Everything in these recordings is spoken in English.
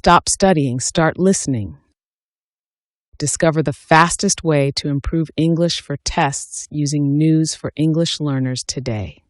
Stop studying, start listening. Discover the fastest way to improve English for tests using news for English learners today.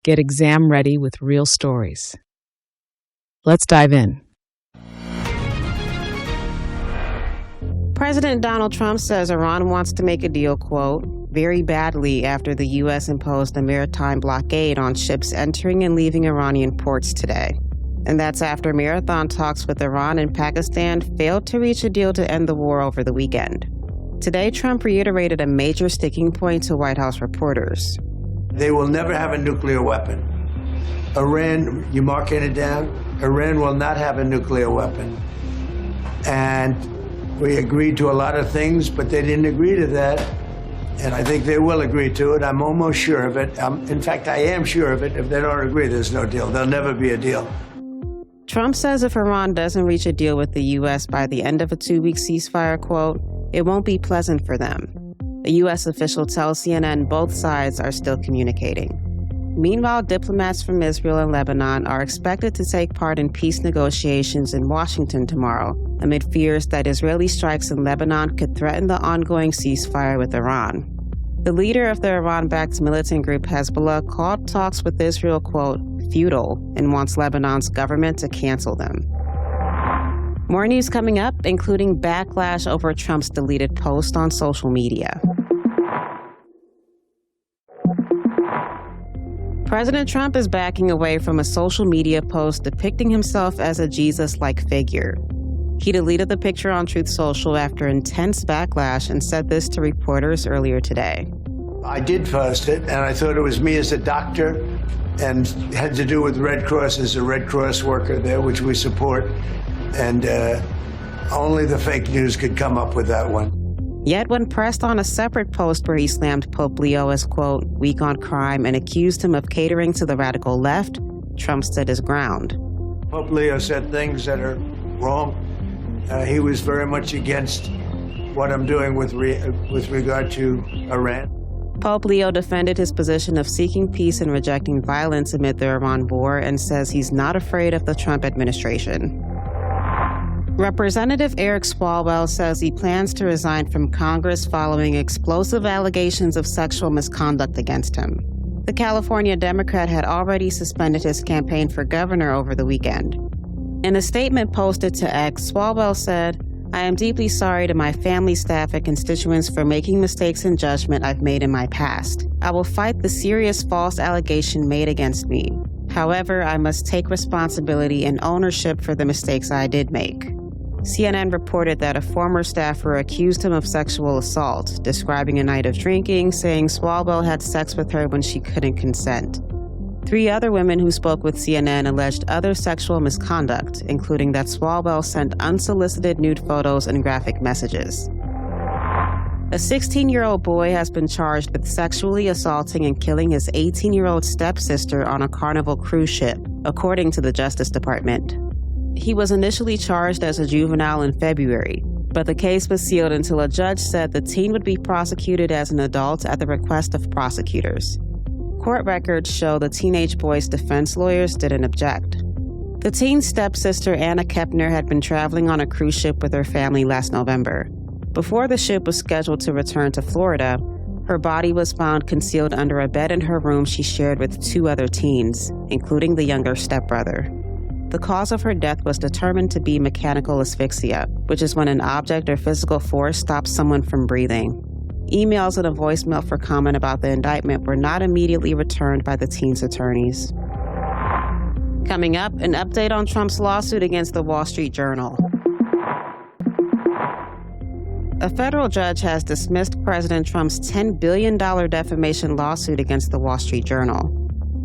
Get exam ready with real stories. Let's dive in. President Donald Trump says Iran wants to make a deal, quote, very badly after the U.S. imposed a maritime blockade on ships entering and leaving Iranian ports today. And that's after marathon talks with Iran and Pakistan failed to reach a deal to end the war over the weekend. Today, Trump reiterated a major sticking point to White House reporters. They will never have a nuclear weapon. Iran, you marking it down? Iran will not have a nuclear weapon. And we agreed to a lot of things, but they didn't agree to that. And I think they will agree to it. I'm almost sure of it. In fact, I am sure of it. If they don't agree, there's no deal. There'll never be a deal. Trump says if Iran doesn't reach a deal with the U.S. by the end of a 2-week ceasefire, quote, it won't be pleasant for them. A U.S. official tells CNN both sides are still communicating. Meanwhile, diplomats from Israel and Lebanon are expected to take part in peace negotiations in Washington tomorrow, amid fears that Israeli strikes in Lebanon could threaten the ongoing ceasefire with Iran. The leader of the Iran-backed militant group Hezbollah called talks with Israel, quote, futile, and wants Lebanon's government to cancel them. More news coming up, including backlash over Trump's deleted post on social media. President Trump is backing away from a social media post depicting himself as a Jesus-like figure. He deleted the picture on Truth Social after intense backlash and said this to reporters earlier today. I did post it, and I thought it was me as a doctor, and had to do with Red Cross as a Red Cross worker there, which we support. And only the fake news could come up with that one. Yet when pressed on a separate post where he slammed Pope Leo as, quote, weak on crime and accused him of catering to the radical left, Trump stood his ground. Pope Leo said things that are wrong. He was very much against what I'm doing with regard to Iran. Pope Leo defended his position of seeking peace and rejecting violence amid the Iran war and says he's not afraid of the Trump administration. Representative Eric Swalwell says he plans to resign from Congress following explosive allegations of sexual misconduct against him. The California Democrat had already suspended his campaign for governor over the weekend. In a statement posted to X, Swalwell said, I am deeply sorry to my family, staff, and constituents for making mistakes in judgment I've made in my past. I will fight the serious false allegation made against me. However, I must take responsibility and ownership for the mistakes I did make. CNN reported that a former staffer accused him of sexual assault, describing a night of drinking, saying Swalwell had sex with her when she couldn't consent. 3 other women who spoke with CNN alleged other sexual misconduct, including that Swalwell sent unsolicited nude photos and graphic messages. A 16-year-old boy has been charged with sexually assaulting and killing his 18-year-old stepsister on a Carnival cruise ship, according to the Justice Department. He was initially charged as a juvenile in February, but the case was sealed until a judge said the teen would be prosecuted as an adult at the request of prosecutors. Court records show the teenage boy's defense lawyers didn't object. The teen's stepsister, Anna Kepner, had been traveling on a cruise ship with her family last November. Before the ship was scheduled to return to Florida, her body was found concealed under a bed in her room she shared with 2 other teens, including the younger stepbrother. The cause of her death was determined to be mechanical asphyxia, which is when an object or physical force stops someone from breathing. Emails and a voicemail for comment about the indictment were not immediately returned by the teen's attorneys. Coming up, an update on Trump's lawsuit against the Wall Street Journal. A federal judge has dismissed President Trump's $10 billion defamation lawsuit against the Wall Street Journal.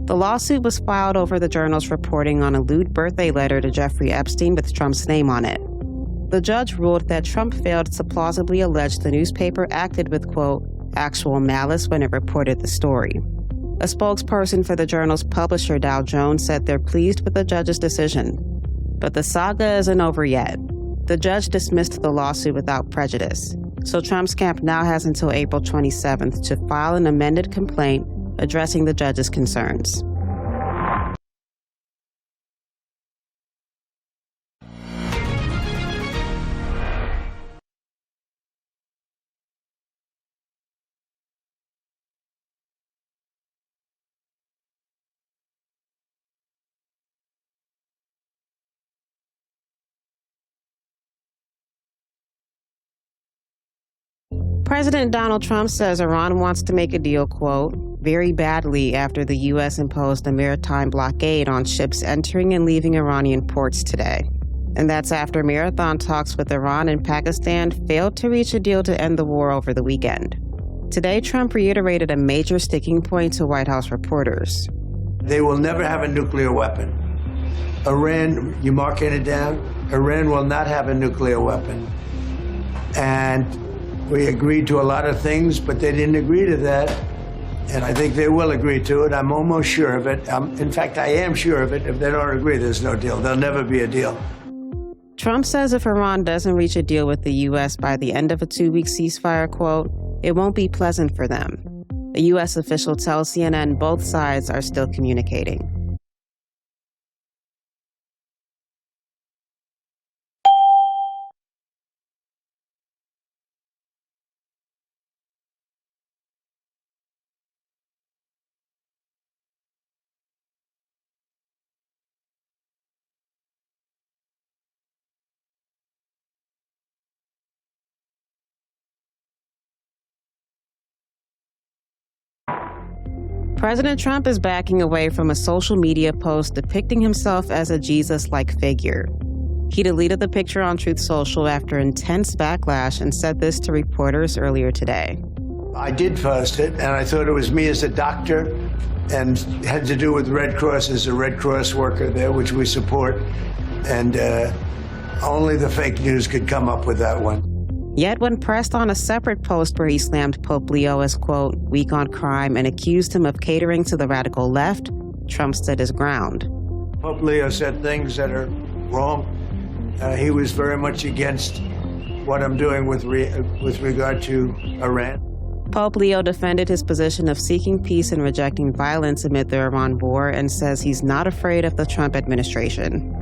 The lawsuit was filed over the Journal's reporting on a lewd birthday letter to Jeffrey Epstein with Trump's name on it. The judge ruled that Trump failed to plausibly allege the newspaper acted with, quote, actual malice when it reported the story. A spokesperson for the Journal's publisher, Dow Jones, said they're pleased with the judge's decision. But the saga isn't over yet. The judge dismissed the lawsuit without prejudice, so Trump's camp now has until April 27th to file an amended complaint addressing the judge's concerns. President Donald Trump says Iran wants to make a deal, quote, very badly after the U.S. imposed a maritime blockade on ships entering and leaving Iranian ports today. And that's after marathon talks with Iran and Pakistan failed to reach a deal to end the war over the weekend. Today, Trump reiterated a major sticking point to White House reporters. They will never have a nuclear weapon. Iran, you marking it down? Iran will not have a nuclear weapon. And we agreed to a lot of things, but they didn't agree to that. And I think they will agree to it. I'm almost sure of it. In fact, I am sure of it. If they don't agree, there's no deal. There'll never be a deal. Trump says if Iran doesn't reach a deal with the U.S. by the end of a 2-week ceasefire, quote, it won't be pleasant for them. A U.S. official tells CNN both sides are still communicating. President Trump is backing away from a social media post depicting himself as a Jesus-like figure. He deleted the picture on Truth Social after intense backlash and said this to reporters earlier today. I did post it, and I thought it was me as a doctor, and it had to do with Red Cross as a Red Cross worker there, which we support. And only the fake news could come up with that one. Yet when pressed on a separate post where he slammed Pope Leo as, quote, weak on crime and accused him of catering to the radical left, Trump stood his ground. Pope Leo said things that are wrong. He was very much against what I'm doing with regard to Iran. Pope Leo defended his position of seeking peace and rejecting violence amid the Iran war and says he's not afraid of the Trump administration.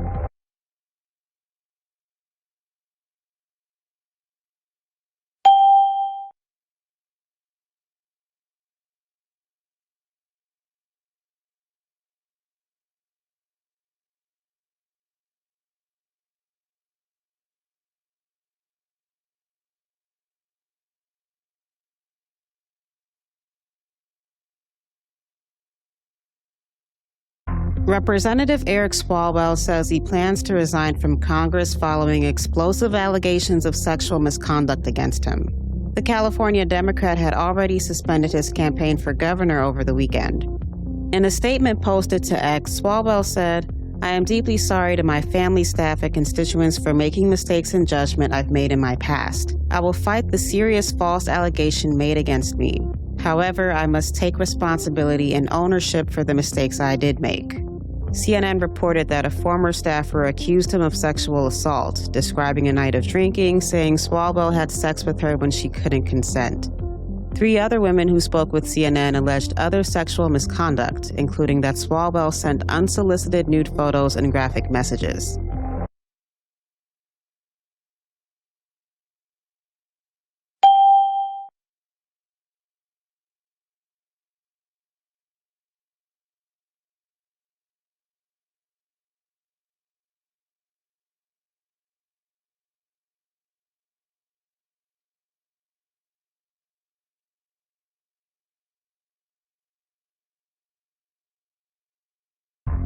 Representative Eric Swalwell says he plans to resign from Congress following explosive allegations of sexual misconduct against him. The California Democrat had already suspended his campaign for governor over the weekend. In a statement posted to X, Swalwell said, I am deeply sorry to my family, staff, and constituents for making mistakes in judgment I've made in my past. I will fight the serious false allegation made against me. However, I must take responsibility and ownership for the mistakes I did make. CNN reported that a former staffer accused him of sexual assault, describing a night of drinking, saying Swalwell had sex with her when she couldn't consent. 3 other women who spoke with CNN alleged other sexual misconduct, including that Swalwell sent unsolicited nude photos and graphic messages.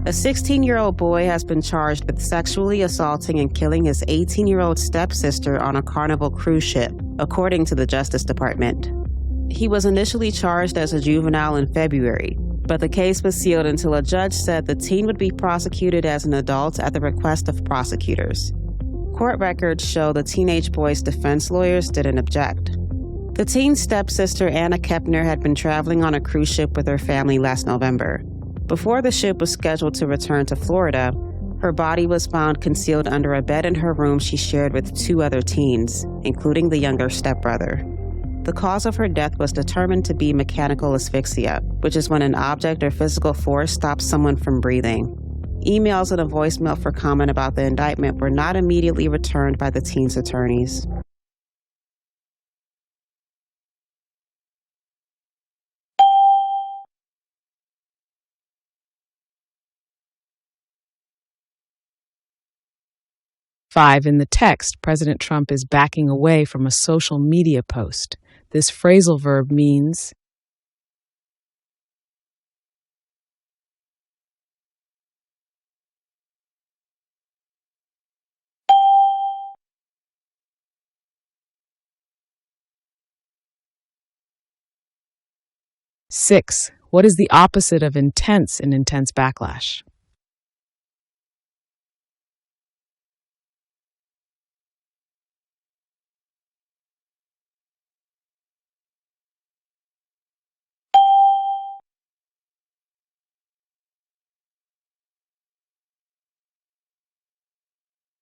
A 16-year-old boy has been charged with sexually assaulting and killing his 18-year-old stepsister on a Carnival cruise ship, according to the Justice Department. He was initially charged as a juvenile in February, but the case was sealed until a judge said the teen would be prosecuted as an adult at the request of prosecutors. Court records show the teenage boy's defense lawyers didn't object. The teen's stepsister, Anna Kepner, had been traveling on a cruise ship with her family last November. Before the ship was scheduled to return to Florida, her body was found concealed under a bed in her room she shared with 2 other teens, including the younger stepbrother. The cause of her death was determined to be mechanical asphyxia, which is when an object or physical force stops someone from breathing. Emails and a voicemail for comment about the indictment were not immediately returned by the teen's attorneys. Five, in the text, President Trump is backing away from a social media post This phrasal verb means 6. What is the opposite of intense in intense backlash?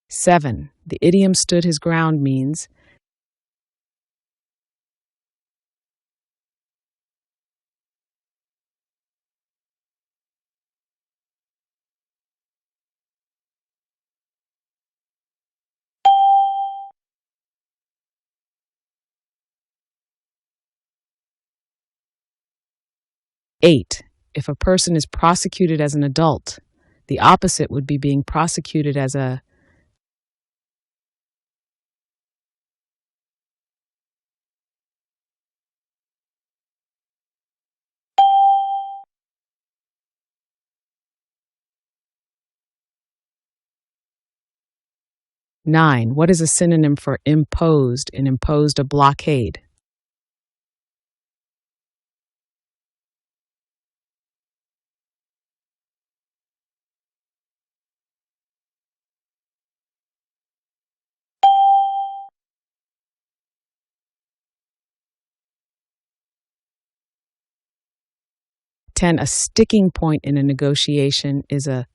Seven. The idiom stood his ground means 8. If a person is prosecuted as an adult, the opposite would be being prosecuted as a 9. What is a synonym for imposed in imposed a blockade? Ten. A sticking point in a negotiation is a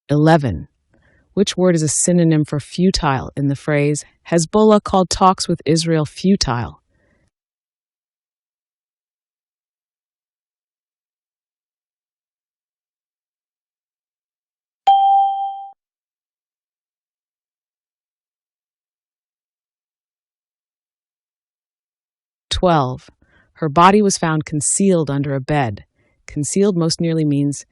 11. Which word is a synonym for futile in the phrase, Hezbollah called talks with Israel futile? "12. Her body was found concealed under a bed. Concealed most nearly means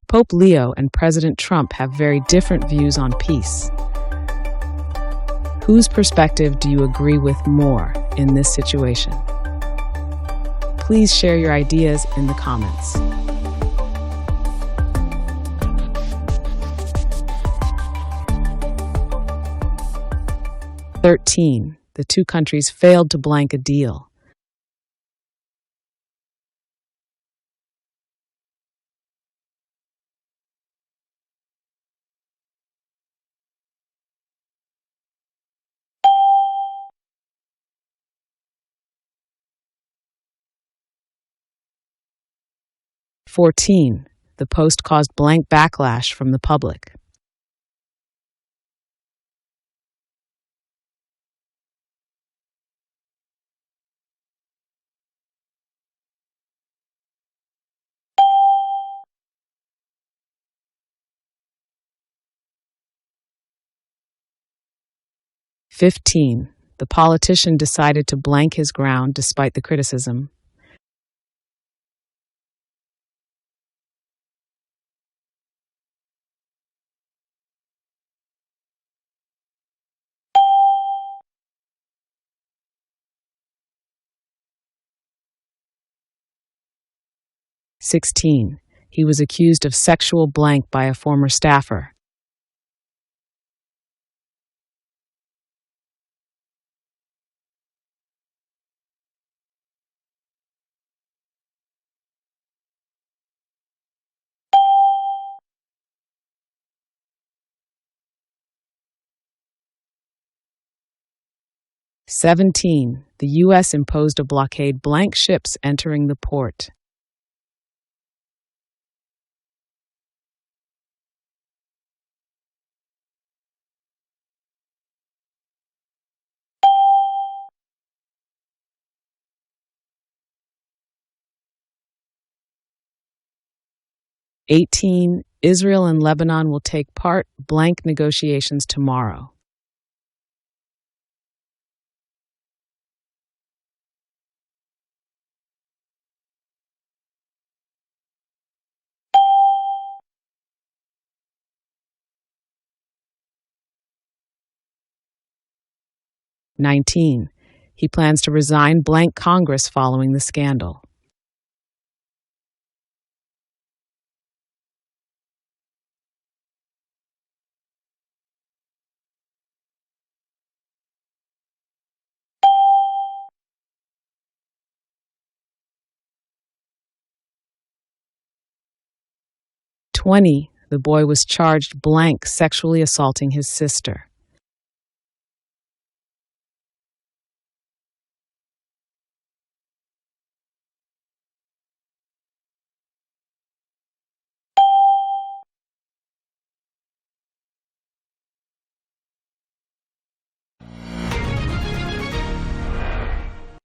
'Pope Leo and President Trump have very different views on peace. Whose perspective do you agree with more in this situation? Please share your ideas in the comments. "13. The two countries failed to blank a deal. 14. The post caused blank backlash from the public. 15. The politician decided to blank his ground despite the criticism. 16. He was accused of sexual blank by a former staffer. 17. The U.S. imposed a blockade blank ships entering the port. 18. Israel and Lebanon will take part blank negotiations tomorrow. 19. He plans to resign blank Congress following the scandal. 20. The boy was charged blank sexually assaulting his sister.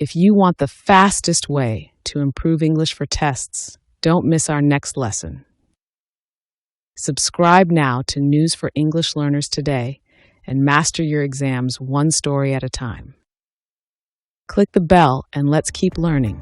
'If you want the fastest way to improve English for tests, don't miss our next lesson. Subscribe now to News for English Learners Today and master your exams one story at a time. Click the bell and let's keep learning.